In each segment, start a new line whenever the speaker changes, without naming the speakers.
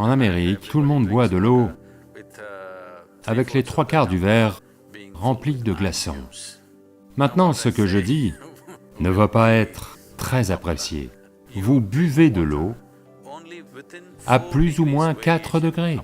En Amérique, tout le monde boit de l'eau avec les 3/4 du verre rempli de glaçons. Maintenant, ce que je dis ne va pas être très apprécié. Vous buvez de l'eau à plus ou moins 4 degrés.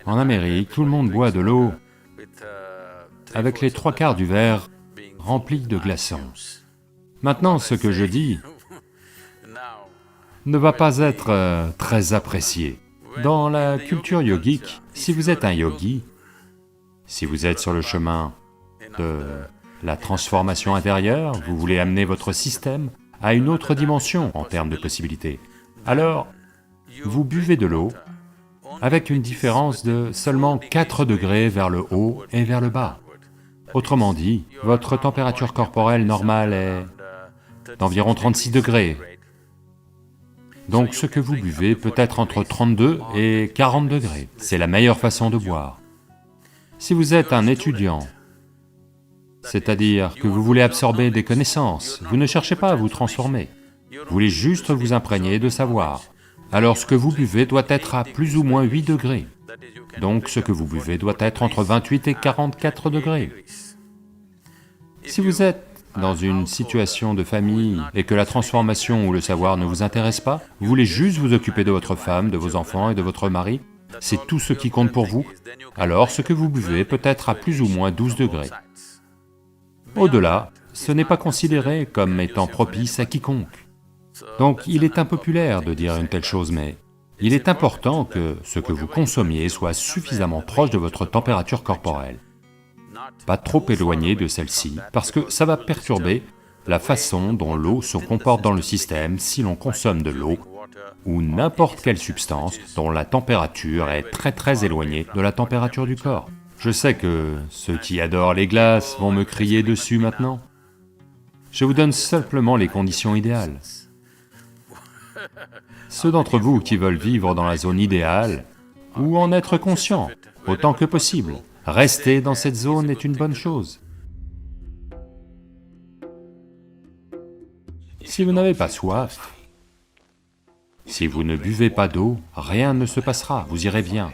En Amérique, tout le monde boit de l'eau avec les 3/4 du verre rempli de glaçons. Maintenant, ce que je dis ne va pas être très apprécié. Dans la culture yogique, si vous êtes un yogi, si vous êtes sur le chemin de la transformation intérieure, vous voulez amener votre système à une autre dimension en termes de possibilités, alors vous buvez de l'eau avec une différence de seulement 4 degrés vers le haut et vers le bas. Autrement dit, votre température corporelle normale est d'environ 36 degrés. Donc ce que vous buvez peut être entre 32 et 40 degrés. C'est la meilleure façon de boire. Si vous êtes un étudiant, c'est-à-dire que vous voulez absorber des connaissances, vous ne cherchez pas à vous transformer, vous voulez juste vous imprégner de savoir. Alors ce que vous buvez doit être à plus ou moins 8 degrés. Donc ce que vous buvez doit être entre 28 et 44 degrés. Si vous êtes dans une situation de famille et que la transformation ou le savoir ne vous intéresse pas, vous voulez juste vous occuper de votre femme, de vos enfants et de votre mari, c'est tout ce qui compte pour vous, alors ce que vous buvez peut être à plus ou moins 12 degrés. Au-delà, ce n'est pas considéré comme étant propice à quiconque. Donc il est impopulaire de dire une telle chose, mais il est important que ce que vous consommiez soit suffisamment proche de votre température corporelle, pas trop éloigné de celle-ci, parce que ça va perturber la façon dont l'eau se comporte dans le système si l'on consomme de l'eau ou n'importe quelle substance dont la température est très éloignée de la température du corps. Je sais que ceux qui adorent les glaces vont me crier dessus maintenant. Je vous donne simplement les conditions idéales. Ceux d'entre vous qui veulent vivre dans la zone idéale, ou en être conscients autant que possible, rester dans cette zone est une bonne chose. Si vous n'avez pas soif, si vous ne buvez pas d'eau, rien ne se passera, vous irez bien.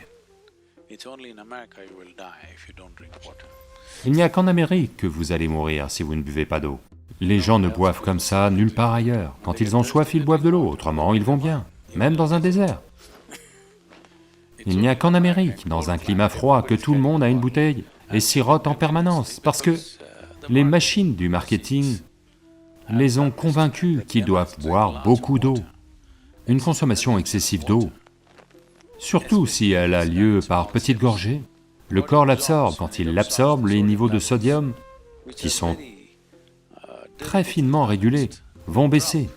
Il n'y a qu'en Amérique que vous allez mourir si vous ne buvez pas d'eau. Les gens ne boivent comme ça nulle part ailleurs. Quand ils ont soif, ils boivent de l'eau, autrement ils vont bien, même dans un désert. Il n'y a qu'en Amérique, dans un climat froid, que tout le monde a une bouteille et sirote en permanence, parce que les machines du marketing les ont convaincus qu'ils doivent boire beaucoup d'eau. Une consommation excessive d'eau, surtout si elle a lieu par petites gorgées, le corps l'absorbe. Quand il l'absorbe, les niveaux de sodium, qui sont très finement régulés, vont baisser.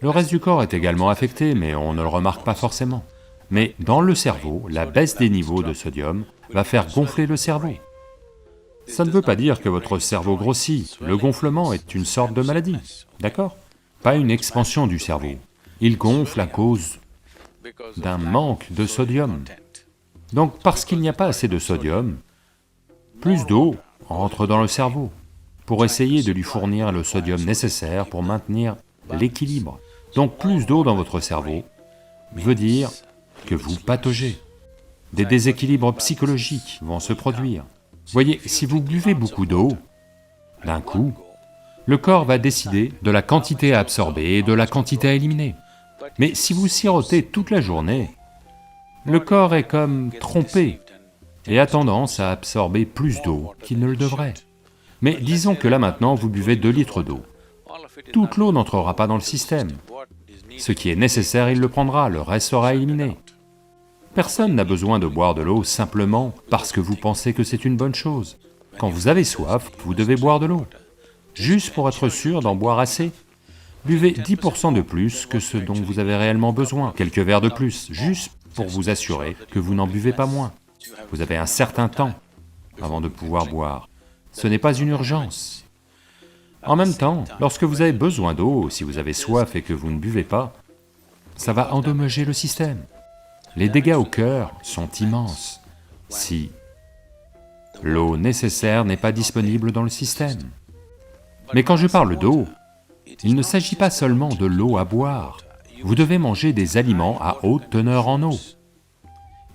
Le reste du corps est également affecté, mais on ne le remarque pas forcément. Mais dans le cerveau, la baisse des niveaux de sodium va faire gonfler le cerveau. Ça ne veut pas dire que votre cerveau grossit, le gonflement est une sorte de maladie, d'accord? Pas une expansion du cerveau. Il gonfle à cause d'un manque de sodium. Donc parce qu'il n'y a pas assez de sodium, plus d'eau entre dans le cerveau pour essayer de lui fournir le sodium nécessaire pour maintenir l'équilibre. Donc plus d'eau dans votre cerveau veut dire que vous pataugez. Des déséquilibres psychologiques vont se produire. Voyez, si vous buvez beaucoup d'eau, d'un coup, le corps va décider de la quantité à absorber et de la quantité à éliminer. Mais si vous sirotez toute la journée, le corps est comme trompé et a tendance à absorber plus d'eau qu'il ne le devrait. Mais disons que là maintenant vous buvez 2 litres d'eau. Toute l'eau n'entrera pas dans le système. Ce qui est nécessaire, il le prendra, le reste sera éliminé. Personne n'a besoin de boire de l'eau simplement parce que vous pensez que c'est une bonne chose. Quand vous avez soif, vous devez boire de l'eau. Juste pour être sûr d'en boire assez, buvez 10% de plus que ce dont vous avez réellement besoin, quelques verres de plus, juste pour vous assurer que vous n'en buvez pas moins. Vous avez un certain temps avant de pouvoir boire. Ce n'est pas une urgence. En même temps, lorsque vous avez besoin d'eau, si vous avez soif et que vous ne buvez pas, ça va endommager le système. Les dégâts au cœur sont immenses si l'eau nécessaire n'est pas disponible dans le système. Mais quand je parle d'eau, il ne s'agit pas seulement de l'eau à boire. Vous devez manger des aliments à haute teneur en eau.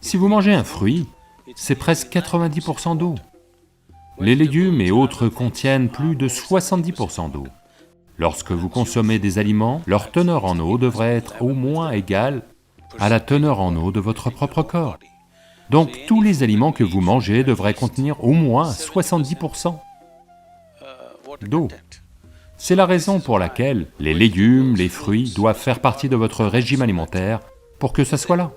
Si vous mangez un fruit, c'est presque 90% d'eau. Les légumes et autres contiennent plus de 70% d'eau. Lorsque vous consommez des aliments, leur teneur en eau devrait être au moins égale à la teneur en eau de votre propre corps. Donc tous les aliments que vous mangez devraient contenir au moins 70% d'eau. C'est la raison pour laquelle les légumes, les fruits doivent faire partie de votre régime alimentaire pour que ça soit là.